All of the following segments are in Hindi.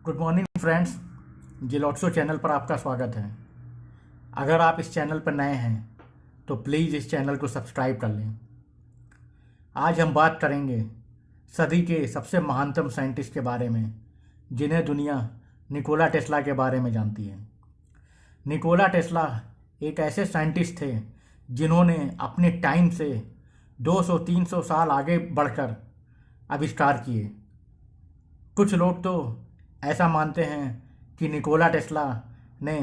Good morning friends. जिलोट्सो चैनल पर आपका स्वागत है। अगर आप इस चैनल पर नए हैं तो प्लीज़ इस चैनल को सब्सक्राइब कर लें। आज हम बात करेंगे सदी के सबसे महानतम साइंटिस्ट के बारे में, जिन्हें दुनिया निकोला टेस्ला के बारे में जानती है। निकोला टेस्ला एक ऐसे साइंटिस्ट थे जिन्होंने अपने टाइम से 200-300 साल आगे बढ़कर आविष्कार किए। कुछ लोग तो ऐसा मानते हैं कि निकोला टेस्ला ने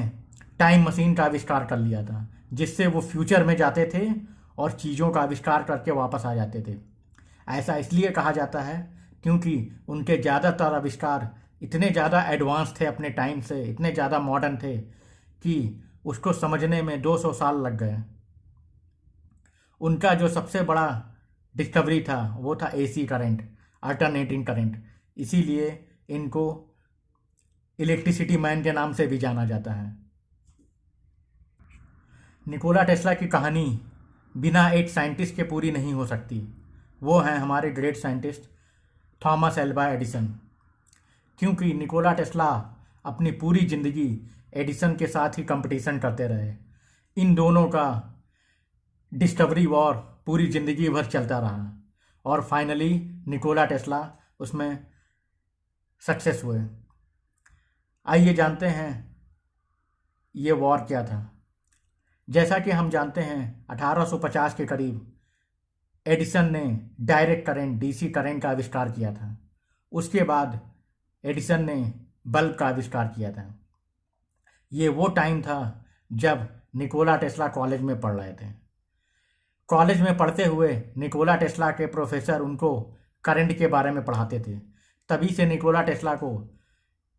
टाइम मशीन का आविष्कार कर लिया था, जिससे वो फ्यूचर में जाते थे और चीज़ों का आविष्कार करके वापस आ जाते थे। ऐसा इसलिए कहा जाता है क्योंकि उनके ज़्यादातर आविष्कार इतने ज़्यादा एडवांस थे, अपने टाइम से इतने ज़्यादा मॉडर्न थे कि उसको समझने में 200 साल लग गए। उनका जो सबसे बड़ा डिस्कवरी था वो था एसी करंट, अल्टरनेटिंग करंट। इसीलिए इनको इलेक्ट्रिसिटी मैन के नाम से भी जाना जाता है। निकोला टेस्ला की कहानी बिना एक साइंटिस्ट के पूरी नहीं हो सकती। वो हैं हमारे great scientist Thomas Alva Edison. क्योंकि निकोला टेस्ला अपनी पूरी ज़िंदगी एडिसन के साथ ही कंपटीशन करते रहे। इन दोनों का डिस्कवरी वॉर पूरी ज़िंदगी भर चलता रहा और फाइनली निकोला टेस्ला उसमें सक्सेस हुए। आइए जानते हैं ये वॉर क्या था। जैसा कि हम जानते हैं 1850 के करीब एडिसन ने डायरेक्ट करंट डीसी करंट का आविष्कार किया था। उसके बाद एडिसन ने बल्ब का आविष्कार किया था। ये वो टाइम था जब निकोला टेस्ला कॉलेज में पढ़ रहे थे। कॉलेज में पढ़ते हुए निकोला टेस्ला के प्रोफेसर उनको करंट के बारे में पढ़ाते थे। तभी से निकोला टेस्ला को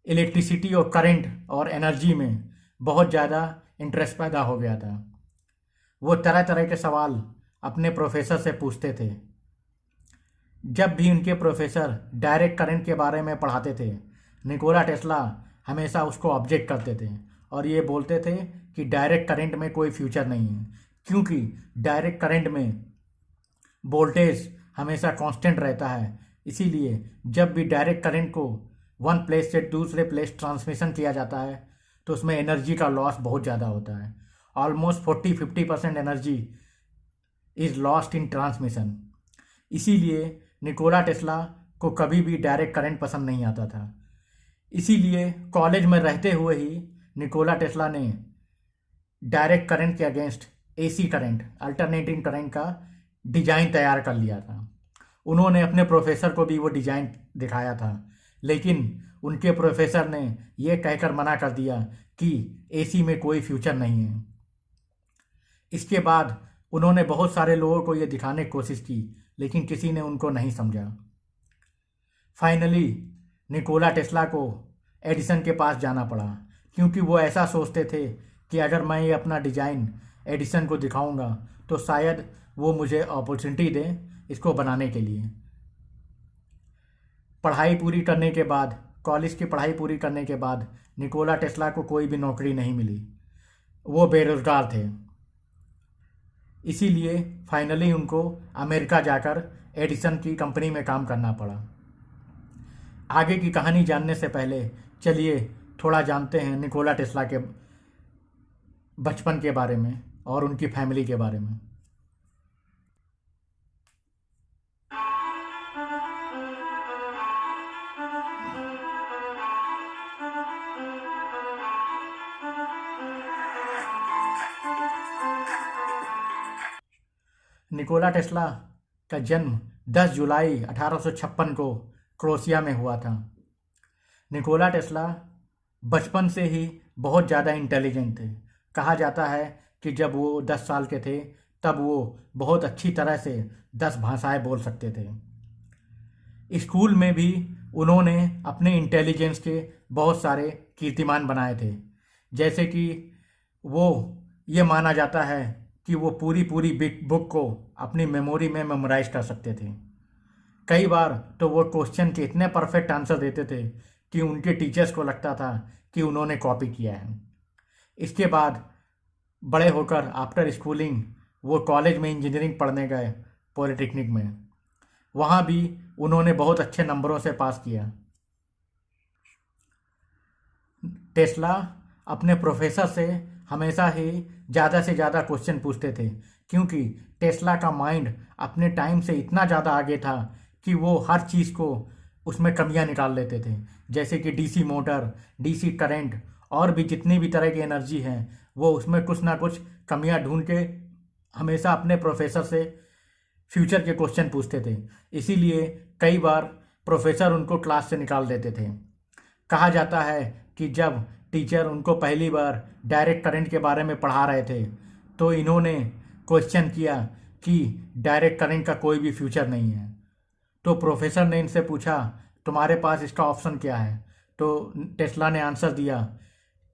इलेक्ट्रिसिटी और करंट और एनर्जी में बहुत ज़्यादा इंटरेस्ट पैदा हो गया था। वो तरह तरह के सवाल अपने प्रोफेसर से पूछते थे। जब भी उनके प्रोफेसर डायरेक्ट करंट के बारे में पढ़ाते थे, निकोला टेस्ला हमेशा उसको ऑब्जेक्ट करते थे और ये बोलते थे कि डायरेक्ट करंट में कोई फ्यूचर नहीं है, क्योंकि डायरेक्ट करंट में वोल्टेज हमेशा कांस्टेंट रहता है। इसीलिए जब भी डायरेक्ट करंट को वन प्लेस से दूसरे प्लेस ट्रांसमिशन किया जाता है तो उसमें एनर्जी का लॉस बहुत ज़्यादा होता है। Almost 40-50% energy is lost in transmission. इसीलिए निकोला टेस्ला को कभी भी डायरेक्ट करंट पसंद नहीं आता था। इसीलिए कॉलेज में रहते हुए ही निकोला टेस्ला ने डायरेक्ट करंट के against AC current, alternating current का डिजाइन तैयार कर लिया था। उन्होंने अपने प्रोफेसर को भी वो डिजाइन दिखाया था, लेकिन उनके प्रोफेसर ने यह कहकर मना कर दिया कि एसी में कोई फ्यूचर नहीं है। इसके बाद उन्होंने बहुत सारे लोगों को ये दिखाने की कोशिश की, लेकिन किसी ने उनको नहीं समझा। फाइनली निकोला टेस्ला को एडिसन के पास जाना पड़ा, क्योंकि वो ऐसा सोचते थे कि अगर मैं ये अपना डिज़ाइन एडिसन को दिखाऊंगा तो शायद वो मुझे अपॉर्चुनिटी दें इसको बनाने के लिए। पढ़ाई पूरी करने के बाद, कॉलेज की पढ़ाई पूरी करने के बाद निकोला टेस्ला को कोई भी नौकरी नहीं मिली। वो बेरोजगार थे। इसीलिए फाइनली उनको अमेरिका जाकर एडिसन की कंपनी में काम करना पड़ा। आगे की कहानी जानने से पहले चलिए थोड़ा जानते हैं निकोला टेस्ला के बचपन के बारे में और उनकी फैमिली के बारे में। निकोला टेस्ला का जन्म 10 जुलाई 1856 को क्रोएशिया में हुआ था। निकोला टेस्ला बचपन से ही बहुत ज़्यादा इंटेलिजेंट थे। कहा जाता है कि जब वो 10 साल के थे तब वो बहुत अच्छी तरह से 10 भाषाएं बोल सकते थे। स्कूल में भी उन्होंने अपने इंटेलिजेंस के बहुत सारे कीर्तिमान बनाए थे। जैसे कि वो ये माना जाता है कि वो पूरी पूरी बिग बुक को अपनी मेमोरी में मेमोराइज कर सकते थे। कई बार तो वो क्वेश्चन के इतने परफेक्ट आंसर देते थे कि उनके टीचर्स को लगता था कि उन्होंने कॉपी किया है। इसके बाद बड़े होकर आफ्टर स्कूलिंग वो कॉलेज में इंजीनियरिंग पढ़ने गए, पॉलिटेक्निक में। वहाँ भी उन्होंने बहुत अच्छे नंबरों से पास किया। टेस्ला अपने प्रोफेसर से हमेशा ही ज़्यादा से ज़्यादा क्वेश्चन पूछते थे, क्योंकि टेस्ला का माइंड अपने टाइम से इतना ज़्यादा आगे था कि वो हर चीज़ को उसमें कमियां निकाल लेते थे, जैसे कि डीसी मोटर, डीसी करंट और भी जितनी भी तरह की एनर्जी हैं, वो उसमें कुछ ना कुछ कमियां ढूंढ के हमेशा अपने प्रोफेसर से फ्यूचर के क्वेश्चन पूछते थे। इसीलिए कई बार प्रोफेसर उनको क्लास से निकाल देते थे। कहा जाता है कि जब टीचर उनको पहली बार डायरेक्ट करंट के बारे में पढ़ा रहे थे, तो इन्होंने क्वेश्चन किया कि डायरेक्ट करंट का कोई भी फ्यूचर नहीं है। तो प्रोफेसर ने इनसे पूछा, तुम्हारे पास इसका ऑप्शन क्या है? तो टेस्ला ने आंसर दिया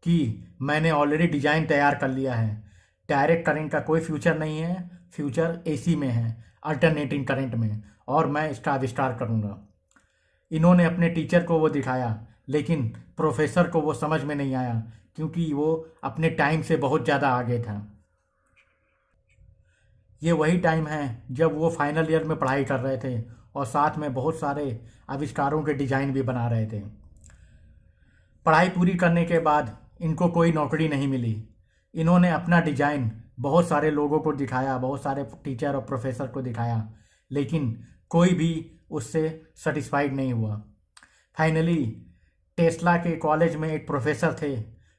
कि मैंने ऑलरेडी डिज़ाइन तैयार कर लिया है, डायरेक्ट करंट का कोई फ्यूचर नहीं है, फ्यूचर एसी में है, अल्टरनेटिंग करंट में, और मैं इसका आविष्कार करूँगा। इन्होंने अपने टीचर को वो दिखाया, लेकिन प्रोफेसर को वो समझ में नहीं आया, क्योंकि वो अपने टाइम से बहुत ज़्यादा आगे था। ये वही टाइम है जब वो फाइनल ईयर में पढ़ाई कर रहे थे और साथ में बहुत सारे आविष्कारों के डिज़ाइन भी बना रहे थे। पढ़ाई पूरी करने के बाद इनको कोई नौकरी नहीं मिली। इन्होंने अपना डिज़ाइन बहुत सारे लोगों को दिखाया, बहुत सारे टीचर और प्रोफेसर को दिखाया, लेकिन कोई भी उससे सेटिस्फाइड नहीं हुआ। फाइनली टेस्ला के कॉलेज में एक प्रोफेसर थे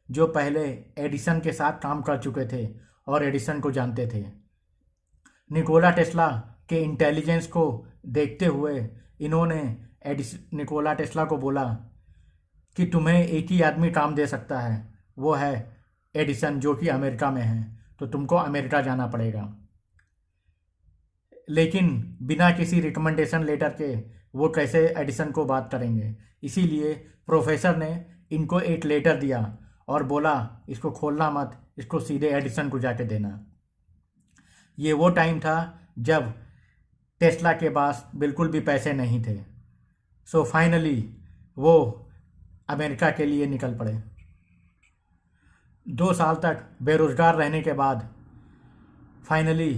जो पहले एडिसन के साथ काम कर चुके थे और एडिसन को जानते थे। निकोला टेस्ला के इंटेलिजेंस को देखते हुए इन्होंने निकोला टेस्ला को बोला कि तुम्हें एक ही आदमी काम दे सकता है, वो है एडिसन, जो कि अमेरिका में है, तो तुमको अमेरिका जाना पड़ेगा। लेकिन बिना किसी रिकमेंडेशन लेटर के वो कैसे एडिसन को बात करेंगे? इसीलिए प्रोफेसर ने इनको एक लेटर दिया और बोला, इसको खोलना मत, इसको सीधे एडिसन को जाके देना। ये वो टाइम था जब टेस्ला के पास बिल्कुल भी पैसे नहीं थे। सो फाइनली वो अमेरिका के लिए निकल पड़े। 2 साल तक बेरोजगार रहने के बाद फाइनली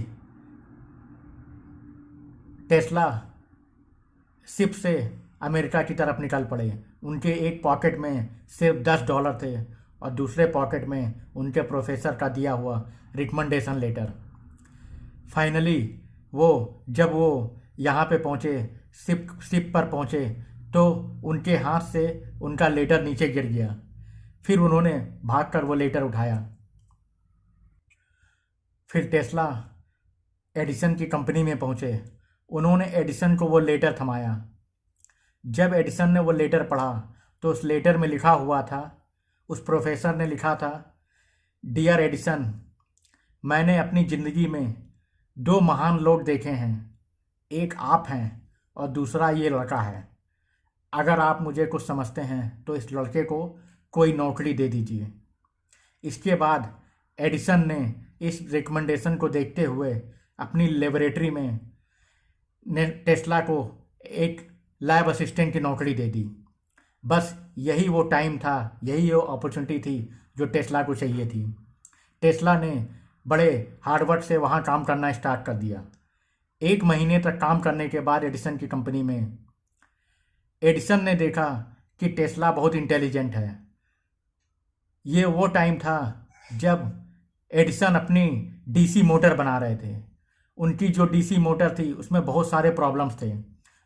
टेस्ला शिप से अमेरिका की तरफ निकल पड़े। उनके एक पॉकेट में सिर्फ $10 थे और दूसरे पॉकेट में उनके प्रोफेसर का दिया हुआ रिकमेंडेशन लेटर। फाइनली जब वो यहाँ पे पहुँचे, शिप पर पहुँचे, तो उनके हाथ से उनका लेटर नीचे गिर गया। फिर उन्होंने भागकर वो लेटर उठाया। फिर टेस्ला एडिसन की कंपनी में पहुँचे। उन्होंने एडिसन को वो लेटर थमाया। जब एडिसन ने वो लेटर पढ़ा तो उस लेटर में लिखा हुआ था, उस प्रोफेसर ने लिखा था, डियर एडिसन, मैंने अपनी ज़िंदगी में 2 महान लोग देखे हैं, एक आप हैं और दूसरा ये लड़का है। अगर आप मुझे कुछ समझते हैं तो इस लड़के को कोई नौकरी दे दीजिए। इसके बाद एडिसन ने इस रिकमेंडेशन को देखते हुए अपनी लेबोरेटरी में टेस्ला को एक लैब असिस्टेंट की नौकरी दे दी। बस यही वो टाइम था, यही वो अपॉर्चुनिटी थी जो टेस्ला को चाहिए थी। टेस्ला ने बड़े हार्डवर्क से वहाँ काम करना स्टार्ट कर दिया। 1 महीने तक काम करने के बाद एडिसन की कंपनी में एडिसन ने देखा कि टेस्ला बहुत इंटेलिजेंट है। ये वो टाइम था जब एडिसन अपनी डीसी मोटर बना रहे थे। उनकी जो डीसी मोटर थी उसमें बहुत सारे प्रॉब्लम्स थे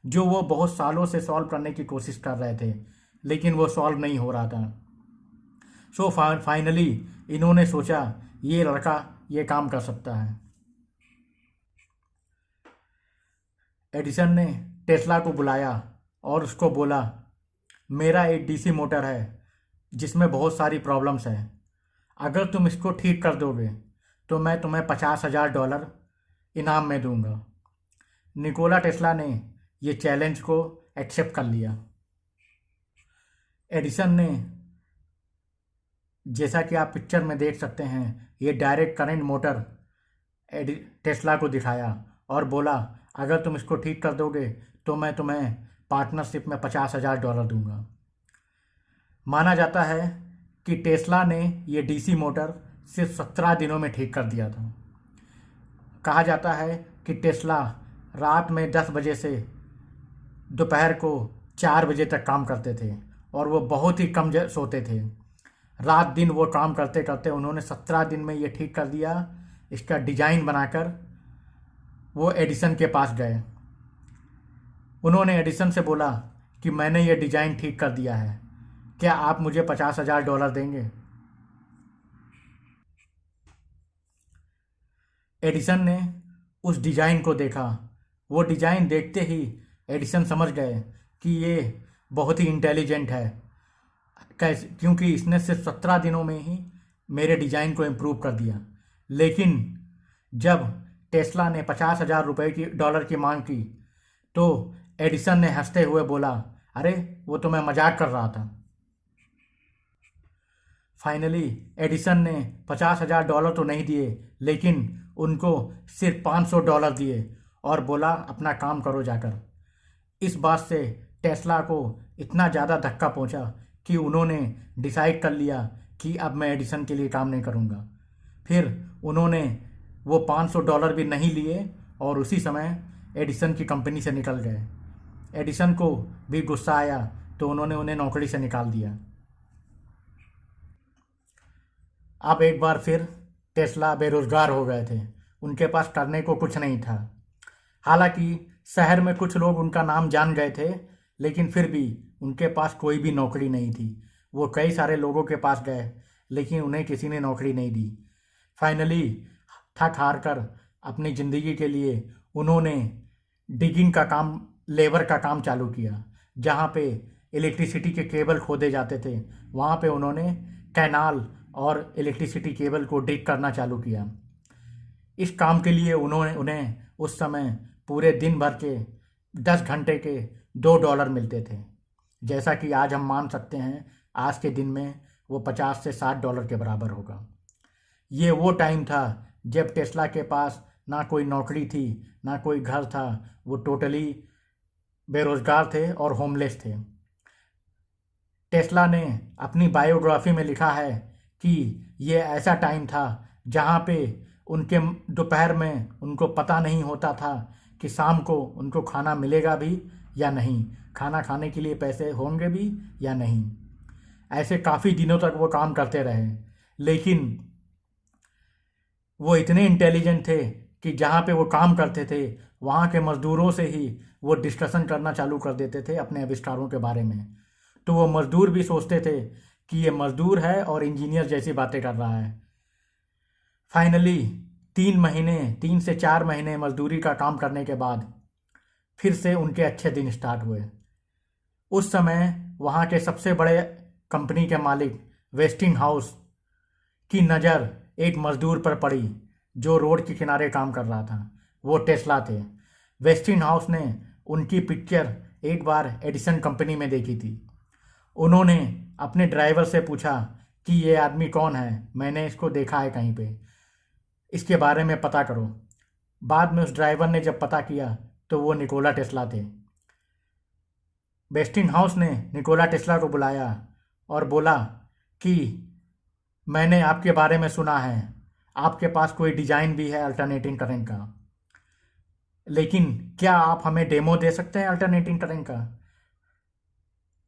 जो वो बहुत सालों से सॉल्व करने की कोशिश कर रहे थे, लेकिन वो सॉल्व नहीं हो रहा था। सो फाइनली इन्होंने सोचा ये लड़का ये काम कर सकता है। एडिसन ने टेस्ला को बुलाया और उसको बोला, मेरा एक डीसी मोटर है जिसमें बहुत सारी प्रॉब्लम्स हैं। अगर तुम इसको ठीक कर दोगे तो मैं तुम्हें $50,000 इनाम में दूंगा। निकोला टेस्ला ने ये चैलेंज को एक्सेप्ट कर लिया। एडिसन ने, जैसा कि आप पिक्चर में देख सकते हैं, ये डायरेक्ट करंट मोटर टेस्ला को दिखाया और बोला, अगर तुम इसको ठीक कर दोगे तो मैं तुम्हें पार्टनरशिप में $50,000 दूंगा। माना जाता है कि टेस्ला ने ये डीसी मोटर सिर्फ 17 दिनों में ठीक कर दिया था। कहा जाता है कि टेस्ला रात में 10 बजे से दोपहर को 4 बजे तक काम करते थे और वो बहुत ही कम सोते थे। रात दिन वो काम करते करते उन्होंने 17 दिन में ये ठीक कर दिया। इसका डिजाइन बनाकर वो एडिसन के पास गए। उन्होंने एडिसन से बोला कि मैंने ये डिजाइन ठीक कर दिया है, क्या आप मुझे $50,000 देंगे? एडिसन ने उस डिजाइन को देखा। वो डिजाइन देखते ही एडिसन समझ गए कि ये बहुत ही इंटेलिजेंट है, कैसे, क्योंकि इसने सिर्फ 17 दिनों में ही मेरे डिजाइन को इम्प्रूव कर दिया। लेकिन जब टेस्ला ने $50,000 की मांग की तो एडिसन ने हंसते हुए बोला, अरे वो तो मैं मजाक कर रहा था। फाइनली एडिसन ने $50,000 तो नहीं दिए, लेकिन उनको सिर्फ $500 दिए और बोला अपना काम करो जाकर। इस बात से टेस्ला को इतना ज़्यादा धक्का पहुंचा कि उन्होंने डिसाइड कर लिया कि अब मैं एडिसन के लिए काम नहीं करूंगा। फिर उन्होंने वो $500 भी नहीं लिए और उसी समय एडिसन की कंपनी से निकल गए। एडिसन को भी गुस्सा आया तो उन्होंने उन्हें नौकरी से निकाल दिया। अब एक बार फिर टेस्ला बेरोजगार हो गए थे। उनके पास करने को कुछ नहीं था। हालांकि शहर में कुछ लोग उनका नाम जान गए थे, लेकिन फिर भी उनके पास कोई भी नौकरी नहीं थी। वो कई सारे लोगों के पास गए, लेकिन उन्हें किसी ने नौकरी नहीं दी। फाइनली थक हार कर अपनी ज़िंदगी के लिए उन्होंने डिगिंग का काम, लेबर का काम चालू किया। जहाँ पे इलेक्ट्रिसिटी के केबल खोदे जाते थे, वहाँ पे उन्होंने कैनाल और इलेक्ट्रिसिटी केबल को डिग करना चालू किया। इस काम के लिए उन्हें उस समय पूरे दिन भर के 10 घंटे के $2 मिलते थे। जैसा कि आज हम मान सकते हैं, आज के दिन में वो $50 से $60 के बराबर होगा। ये वो टाइम था जब टेस्ला के पास ना कोई नौकरी थी, ना कोई घर था। वो टोटली बेरोजगार थे और होमलेस थे। टेस्ला ने अपनी बायोग्राफी में लिखा है कि ये ऐसा टाइम था जहाँ पे उनके दोपहर में उनको पता नहीं होता था कि शाम को उनको खाना मिलेगा भी या नहीं, खाना खाने के लिए पैसे होंगे भी या नहीं। ऐसे काफ़ी दिनों तक वो काम करते रहे, लेकिन वो इतने इंटेलिजेंट थे कि जहाँ पे वो काम करते थे वहाँ के मज़दूरों से ही वो डिस्कशन करना चालू कर देते थे अपने आविष्कारों के बारे में। तो वो मज़दूर भी सोचते थे कि ये मज़दूर है और इंजीनियर जैसी बातें कर रहा है। फाइनली 3 से 4 महीने मजदूरी का काम करने के बाद फिर से उनके अच्छे दिन स्टार्ट हुए। उस समय वहाँ के सबसे बड़े कंपनी के मालिक वेस्टिंग हाउस की नज़र एक मज़दूर पर पड़ी जो रोड के किनारे काम कर रहा था। वो टेस्ला थे। वेस्टिंग हाउस ने उनकी पिक्चर एक बार एडिसन कंपनी में देखी थी। उन्होंने अपने ड्राइवर से पूछा कि ये आदमी कौन है, मैंने इसको देखा है कहीं पे, इसके बारे में पता करो। बाद में उस ड्राइवर ने जब पता किया तो वो निकोला टेस्ला थे। वेस्टिंग हाउस ने निकोला टेस्ला को बुलाया और बोला कि मैंने आपके बारे में सुना है, आपके पास कोई डिज़ाइन भी है अल्टरनेटिंग करंट का, लेकिन क्या आप हमें डेमो दे सकते हैं अल्टरनेटिंग करंट का?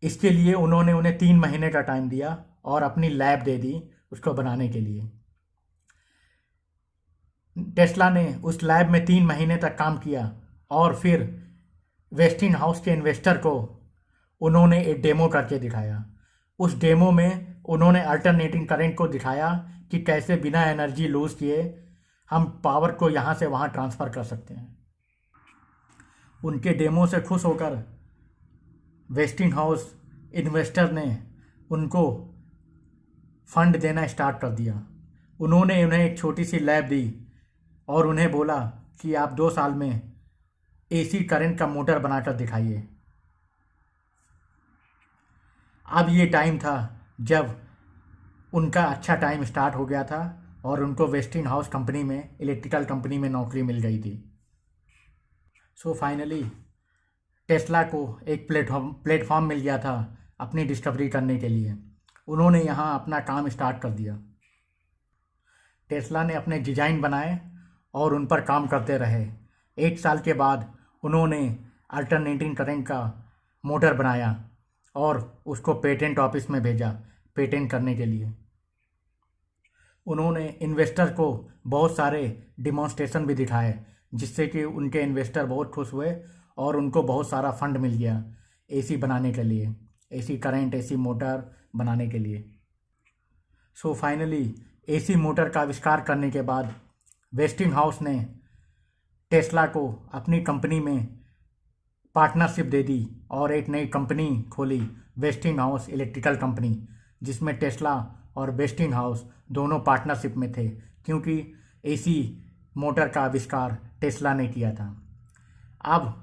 इसके लिए उन्होंने उन्हें 3 महीने का टाइम दिया और अपनी लैब दे दी उसको बनाने के लिए। टेस्ला ने उस लैब में 3 महीने तक काम किया और फिर वेस्टिंग हाउस के इन्वेस्टर को उन्होंने एक डेमो करके दिखाया। उस डेमो में उन्होंने अल्टरनेटिंग करंट को दिखाया कि कैसे बिना एनर्जी लूज किए हम पावर को यहाँ से वहाँ ट्रांसफ़र कर सकते हैं। उनके डेमो से खुश होकर वेस्टिंग हाउस इन्वेस्टर ने उनको फंड देना स्टार्ट कर दिया। उन्होंने उन्हें एक छोटी सी लैब दी और उन्हें बोला कि आप 2 साल में एसी करंट का मोटर बनाकर दिखाइए। अब ये टाइम था जब उनका अच्छा टाइम स्टार्ट हो गया था और उनको वेस्टिंग हाउस कंपनी में, इलेक्ट्रिकल कंपनी में नौकरी मिल गई थी। सो फाइनली टेस्ला को एक प्लेटफॉर्म मिल गया था अपनी डिस्कवरी करने के लिए। उन्होंने यहाँ अपना काम स्टार्ट कर दिया। टेस्ला ने अपने डिज़ाइन बनाए और उन पर काम करते रहे। 1 साल के बाद उन्होंने अल्टरनेटिंग करंट का मोटर बनाया और उसको पेटेंट ऑफिस में भेजा। पेटेंट करने के लिए। उन्होंने इन्वेस्टर को बहुत सारे डिमॉन्स्ट्रेशन भी दिखाए, जिससे कि उनके इन्वेस्टर बहुत खुश हुए और उनको बहुत सारा फंड मिल गया एसी बनाने के लिए, एसी करंट, एसी मोटर बनाने के लिए। सो फाइनली एसी मोटर का आविष्कार करने के बाद वेस्टिंग हाउस ने टेस्ला को अपनी कंपनी में पार्टनरशिप दे दी और एक नई कंपनी खोली, वेस्टिंग हाउस इलेक्ट्रिकल कंपनी, जिसमें टेस्ला और वेस्टिंग हाउस दोनों पार्टनरशिप में थे, क्योंकि एसी मोटर का आविष्कार टेस्ला ने किया था। अब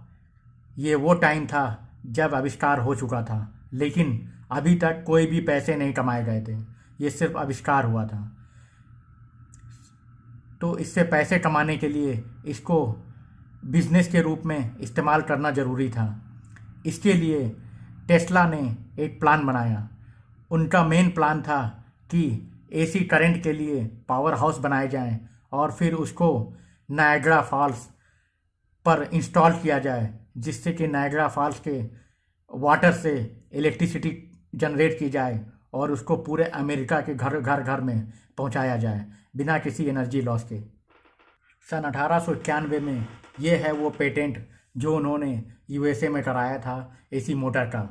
ये वो टाइम था जब आविष्कार हो चुका था, लेकिन अभी तक कोई भी पैसे नहीं कमाए गए थे, ये सिर्फ आविष्कार हुआ था। तो इससे पैसे कमाने के लिए इसको बिजनेस के रूप में इस्तेमाल करना ज़रूरी था। इसके लिए टेस्ला ने एक प्लान बनाया। उनका मेन प्लान था कि एसी करंट के लिए पावर हाउस बनाए जाएं और फिर उसको नायग्रा फॉल्स पर इंस्टॉल किया जाए, जिससे कि नायग्रा फॉल्स के वाटर से इलेक्ट्रिसिटी जनरेट की जाए और उसको पूरे अमेरिका के घर घर में पहुंचाया जाए बिना किसी एनर्जी लॉस के। सन 1891 में ये है वो पेटेंट जो उन्होंने यूएसए में कराया था एसी मोटर का।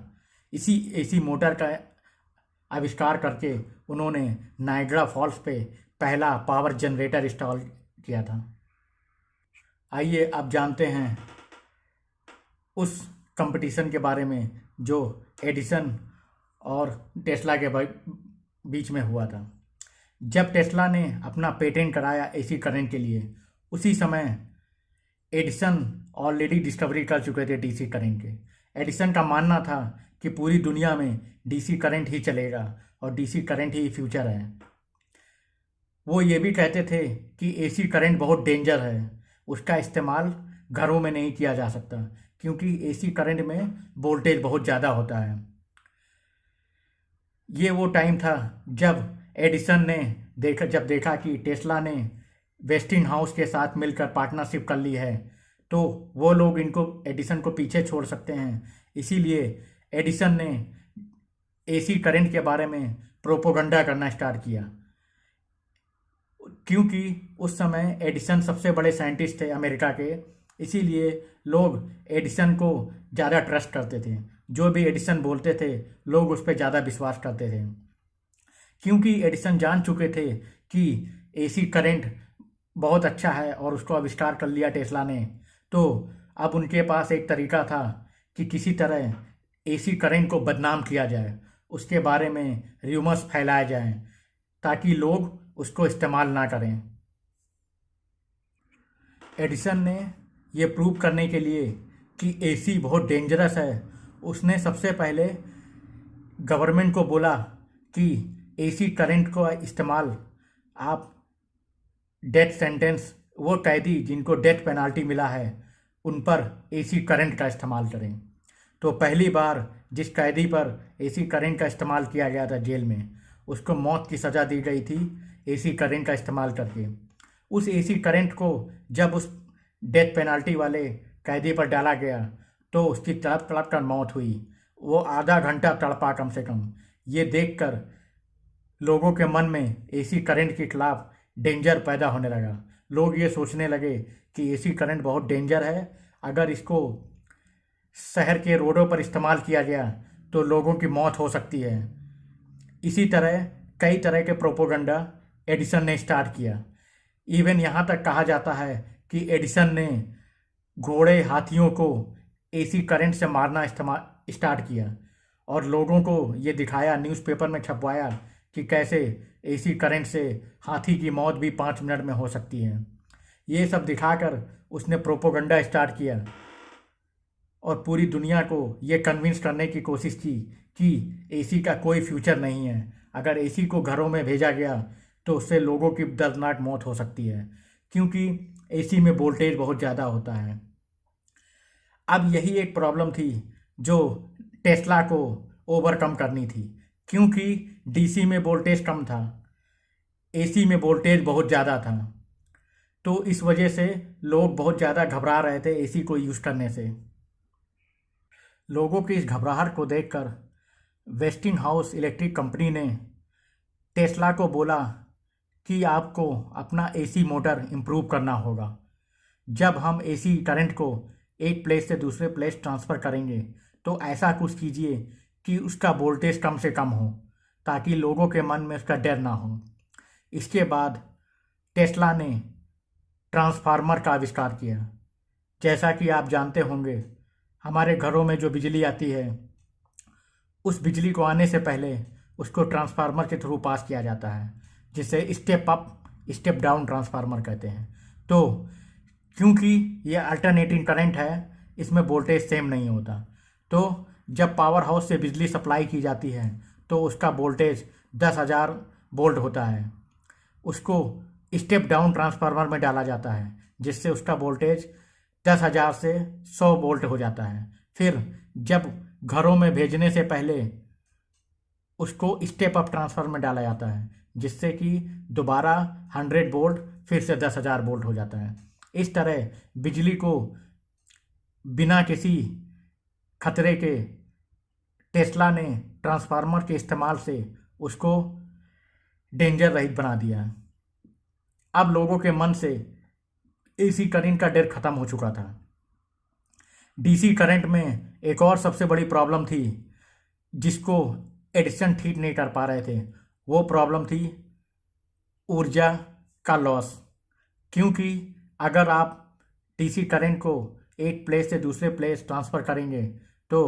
इसी एसी मोटर का आविष्कार करके उन्होंने नायग्रा फॉल्स पे पहला पावर जनरेटर इंस्टॉल किया था। आइए अब जानते हैं उस कंपटीशन के बारे में जो एडिसन और टेस्ला के बीच में हुआ था। जब टेस्ला ने अपना पेटेंट कराया एसी करंट के लिए, उसी समय एडिसन ऑलरेडी डिस्कवरी कर चुके थे डीसी करंट के। एडिसन का मानना था कि पूरी दुनिया में डीसी करंट ही चलेगा और डीसी करंट ही फ्यूचर है। वो ये भी कहते थे कि एसी करंट बहुत डेंजर है, उसका इस्तेमाल घरों में नहीं किया जा सकता, क्योंकि एसी करंट में वोल्टेज बहुत ज़्यादा होता है। ये वो टाइम था जब एडिसन ने देखा कि टेस्ला ने वेस्टिंग हाउस के साथ मिलकर पार्टनरशिप कर ली है, तो वो लोग एडिसन को पीछे छोड़ सकते हैं। इसीलिए एडिसन ने एसी करंट के बारे में प्रोपोगंडा करना स्टार्ट किया, क्योंकि उस समय एडिसन सबसे बड़े साइंटिस्ट थे अमेरिका के। इसीलिए लोग एडिसन को ज़्यादा ट्रस्ट करते थे। जो भी एडिसन बोलते थे लोग उस पर ज़्यादा विश्वास करते थे, क्योंकि एडिसन जान चुके थे कि एसी करंट बहुत अच्छा है और उसको आविष्कार कर लिया टेस्ला ने। तो अब उनके पास एक तरीका था कि किसी तरह एसी करंट को बदनाम किया जाए, उसके बारे में र्यूमर्स फैलाए जाएं, ताकि लोग उसको इस्तेमाल ना करें। एडिसन ने ये प्रूव करने के लिए कि एसी बहुत डेंजरस है, उसने सबसे पहले गवर्नमेंट को बोला कि एसी करंट को इस्तेमाल आप डेथ सेंटेंस, वो कैदी जिनको डेथ पेनाल्टी मिला है, उन पर एसी करंट का इस्तेमाल करें। तो पहली बार जिस कैदी पर एसी करंट का इस्तेमाल किया गया था जेल में, उसको मौत की सज़ा दी गई थी एसी करंट का इस्तेमाल करके। उस एसी करंट को जब उस डेथ पेनाल्टी वाले कैदी पर डाला गया तो उसकी तड़प तड़प कर मौत हुई। वो आधा घंटा तड़पा कम से कम। ये देखकर लोगों के मन में एसी करंट के खिलाफ डेंजर पैदा होने लगा। लोग ये सोचने लगे कि एसी करंट बहुत डेंजर है, अगर इसको शहर के रोडों पर इस्तेमाल किया गया तो लोगों की मौत हो सकती है। इसी तरह कई तरह के प्रोपोगंडा एडिसन ने स्टार्ट किया। इवन यहाँ तक कहा जाता है कि एडिसन ने घोड़े हाथियों को एसी करंट से मारना स्टार्ट किया और लोगों को ये दिखाया, न्यूज़पेपर में छपवाया कि कैसे एसी करंट से हाथी की मौत भी 5 मिनट में हो सकती है। ये सब दिखाकर उसने प्रोपोगंडा स्टार्ट किया और पूरी दुनिया को ये कन्विंस करने की कोशिश की कि एसी का कोई फ्यूचर नहीं है। अगर एसी को घरों में भेजा गया तो उससे लोगों की दर्दनाक मौत हो सकती है, क्योंकि एसी में वोल्टेज बहुत ज़्यादा होता है। अब यही एक प्रॉब्लम थी जो टेस्ला को ओवरकम करनी थी, क्योंकि डीसी में वोल्टेज कम था, एसी में वोल्टेज बहुत ज़्यादा था। तो इस वजह से लोग बहुत ज़्यादा घबरा रहे थे एसी को यूज़ करने से। लोगों की इस घबराहट को देखकर वेस्टिंग हाउस इलेक्ट्रिक कंपनी ने टेस्ला को बोला कि आपको अपना एसी मोटर इम्प्रूव करना होगा। जब हम एसी करंट को एक प्लेस से दूसरे प्लेस ट्रांसफ़र करेंगे तो ऐसा कुछ कीजिए कि उसका वोल्टेज कम से कम हो, ताकि लोगों के मन में उसका डर ना हो। इसके बाद टेस्ला ने ट्रांसफार्मर का आविष्कार किया। जैसा कि आप जानते होंगे, हमारे घरों में जो बिजली आती है, उस बिजली को आने से पहले उसको ट्रांसफार्मर के थ्रू पास किया जाता है, जिसे step up step down transformer कहते हैं। तो क्योंकि ये अल्टरनेटिंग करंट है, इसमें वोल्टेज सेम नहीं होता। तो जब पावर हाउस से बिजली सप्लाई की जाती है तो उसका वोल्टेज 10,000 वोल्ट होता है। उसको स्टेप डाउन ट्रांसफार्मर में डाला जाता है, जिससे उसका वोल्टेज 10,000 से 100 वोल्ट हो जाता है। फिर जब घरों में भेजने से पहले उसको स्टेप अप ट्रांसफार्मर में डाला जाता है, जिससे कि दोबारा 100 वोल्ट फिर से 10,000 वोल्ट हो जाता है। इस तरह बिजली को बिना किसी खतरे के टेस्ला ने ट्रांसफार्मर के इस्तेमाल से उसको डेंजर रहित बना दिया। अब लोगों के मन से एसी करंट का डर खत्म हो चुका था। डीसी करंट में एक और सबसे बड़ी प्रॉब्लम थी, जिसको एडिसन ठीक नहीं कर पा रहे थे। वो प्रॉब्लम थी ऊर्जा का लॉस। क्योंकि अगर आप डीसी करंट को एक प्लेस से दूसरे प्लेस ट्रांसफ़र करेंगे तो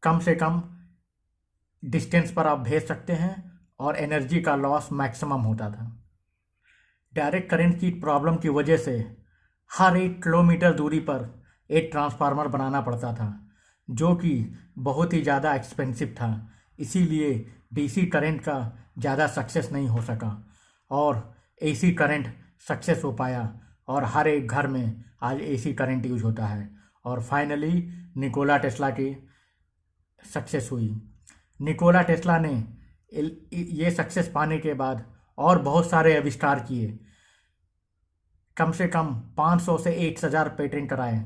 कम से कम डिस्टेंस पर आप भेज सकते हैं और एनर्जी का लॉस मैक्सिमम होता था। डायरेक्ट करंट की प्रॉब्लम की वजह से हर 1 किलोमीटर दूरी पर एक ट्रांसफार्मर बनाना पड़ता था, जो कि बहुत ही ज़्यादा एक्सपेंसिव था। इसीलिए डीसी करंट का ज़्यादा सक्सेस नहीं हो सका और एसी करंट सक्सेस हो पाया, और हर एक घर में आज एसी करंट यूज होता है। और फाइनली निकोला टेस्ला की सक्सेस हुई। निकोला टेस्ला ने ये सक्सेस पाने के बाद और बहुत सारे आविष्कार किए। कम से कम 500 से 1,000 पेटेंट कराए,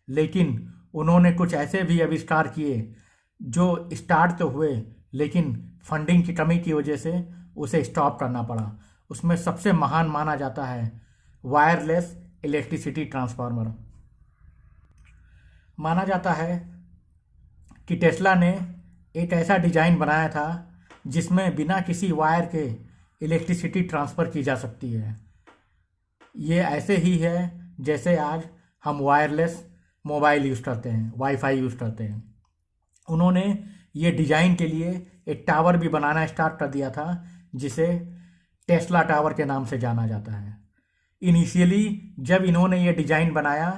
लेकिन उन्होंने कुछ ऐसे भी आविष्कार किए जो स्टार्ट तो हुए, लेकिन फंडिंग की कमी की वजह से उसे स्टॉप करना पड़ा। उसमें सबसे महान माना जाता है वायरलेस इलेक्ट्रिसिटी ट्रांसफार्मर। माना जाता है कि टेस्ला ने एक ऐसा डिज़ाइन बनाया था जिसमें बिना किसी वायर के इलेक्ट्रिसिटी ट्रांसफ़र की जा सकती है। ये ऐसे ही है जैसे आज हम वायरलेस मोबाइल यूज़ करते हैं, वाईफाई यूज़ करते हैं। उन्होंने ये डिज़ाइन के लिए एक टावर भी बनाना स्टार्ट कर दिया था, जिसे टेस्ला टावर के नाम से जाना जाता है। इनिशियली जब इन्होंने ये डिज़ाइन बनाया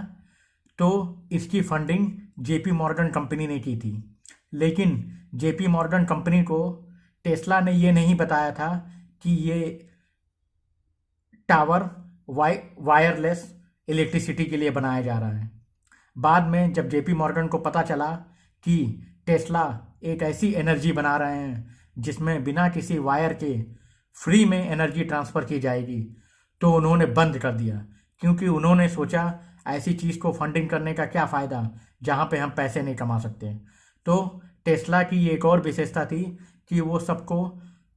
तो इसकी फंडिंग जेपी मॉर्गन कंपनी ने की थी, लेकिन जेपी मॉर्गन कंपनी को टेस्ला ने ये नहीं बताया था कि ये टावर वायरलेस इलेक्ट्रिसिटी के लिए बनाया जा रहा है। बाद में जब जेपी मॉर्गन को पता चला कि टेस्ला एक ऐसी एनर्जी बना रहे हैं जिसमें बिना किसी वायर के फ्री में एनर्जी ट्रांसफ़र की जाएगी, तो उन्होंने बंद कर दिया। क्योंकि उन्होंने सोचा ऐसी चीज़ को फंडिंग करने का क्या फ़ायदा जहाँ पे हम पैसे नहीं कमा सकते। तो टेस्ला की एक और विशेषता थी कि वो सबको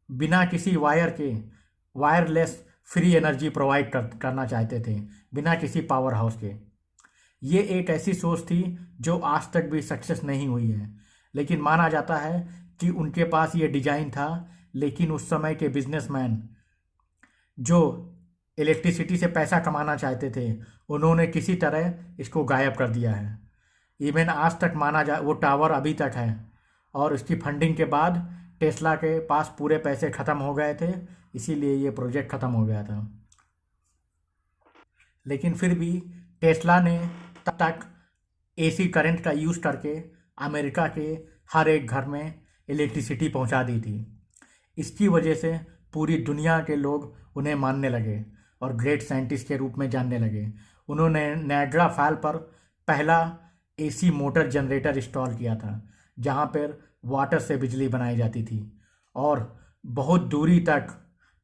बिना किसी वायर के वायरलेस फ्री एनर्जी प्रोवाइड करना चाहते थे, बिना किसी पावर हाउस के। ये एक ऐसी सोच थी जो आज तक भी सक्सेस नहीं हुई है, लेकिन माना जाता है कि उनके पास ये डिज़ाइन था, लेकिन उस समय के बिजनेसमैन जो इलेक्ट्रिसिटी से पैसा कमाना चाहते थे, उन्होंने किसी तरह इसको गायब कर दिया है। इवन आज तक माना जा वो टावर अभी तक है, और इसकी फंडिंग के बाद टेस्ला के पास पूरे पैसे ख़त्म हो गए थे, इसीलिए ये प्रोजेक्ट ख़त्म हो गया था। लेकिन फिर भी टेस्ला ने तब तक एसी करंट का यूज़ करके अमेरिका के हर एक घर में इलेक्ट्रिसिटी पहुंचा दी थी। इसकी वजह से पूरी दुनिया के लोग उन्हें मानने लगे और ग्रेट साइंटिस्ट के रूप में जानने लगे। उन्होंने नायग्रा फॉल पर पहला एसी मोटर जनरेटर इंस्टॉल किया था, जहां पर वाटर से बिजली बनाई जाती थी, और बहुत दूरी तक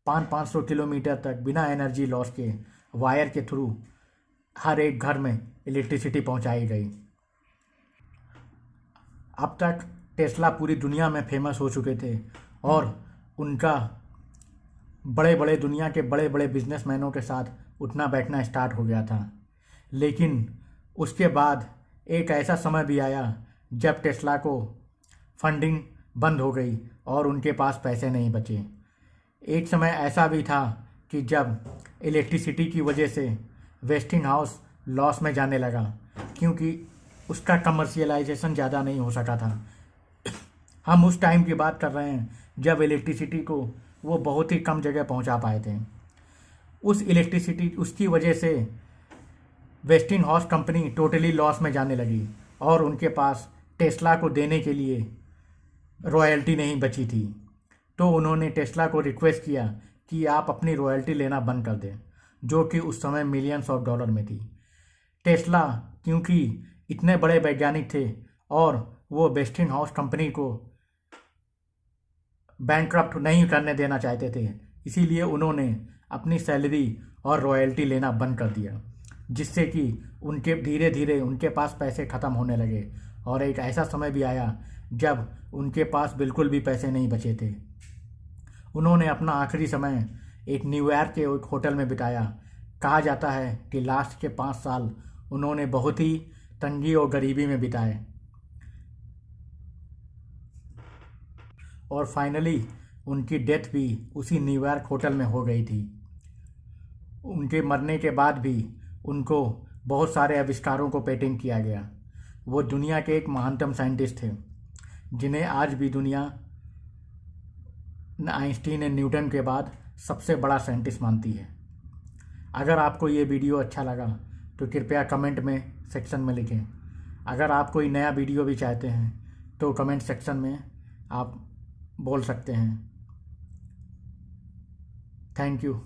500 किलोमीटर तक बिना एनर्जी लॉस के वायर के थ्रू हर एक घर में इलेक्ट्रिसिटी पहुंचाई गई। अब तक टेस्ला पूरी दुनिया में फेमस हो चुके थे और उनका बड़े बड़े दुनिया के बड़े बड़े बिजनेसमैनों के साथ उठना बैठना स्टार्ट हो गया था। लेकिन उसके बाद एक ऐसा समय भी आया जब टेस्ला को फंडिंग बंद हो गई और उनके पास पैसे नहीं बचे। एक समय ऐसा भी था कि जब इलेक्ट्रिसिटी की वजह से वेस्टिंगहाउस लॉस में जाने लगा, क्योंकि उसका कमर्शियलाइजेशन ज़्यादा नहीं हो सका था। हम उस टाइम की बात कर रहे हैं जब इलेक्ट्रिसिटी को वो बहुत ही कम जगह पहुंचा पाए थे। उस इलेक्ट्रिसिटी उसकी वजह से वेस्टिंगहाउस कंपनी टोटली लॉस में जाने लगी और उनके पास टेस्ला को देने के लिए रॉयल्टी नहीं बची थी। तो उन्होंने टेस्ला को रिक्वेस्ट किया कि आप अपनी रॉयल्टी लेना बंद कर दें, जो कि उस समय मिलियंस ऑफ डॉलर में थी। टेस्ला क्योंकि इतने बड़े वैज्ञानिक थे और वो वेस्टिंगहाउस कंपनी को बैंकक्रप्ट नहीं करने देना चाहते थे, इसीलिए उन्होंने अपनी सैलरी और रॉयल्टी लेना बंद कर दिया, जिससे कि उनके धीरे धीरे उनके पास पैसे ख़त्म होने लगे और एक ऐसा समय भी आया जब उनके पास बिल्कुल भी पैसे नहीं बचे थे। उन्होंने अपना आखिरी समय एक न्यूयॉर्क के एक होटल में बिताया। कहा जाता है कि लास्ट के 5 साल उन्होंने बहुत ही तंगी और गरीबी में बिताए और फाइनली उनकी डेथ भी उसी न्यूयॉर्क होटल में हो गई थी। उनके मरने के बाद भी उनको बहुत सारे आविष्कारों को पेटेंट किया गया। वो दुनिया के एक महानतम साइंटिस्ट थे जिन्हें आज भी दुनिया आइंस्टीन और न्यूटन के बाद सबसे बड़ा साइंटिस्ट मानती है। अगर आपको ये वीडियो अच्छा लगा तो कृपया कमेंट में सेक्शन में लिखें। अगर आप कोई नया वीडियो भी चाहते हैं तो कमेंट सेक्शन में आप बोल सकते हैं। Thank you.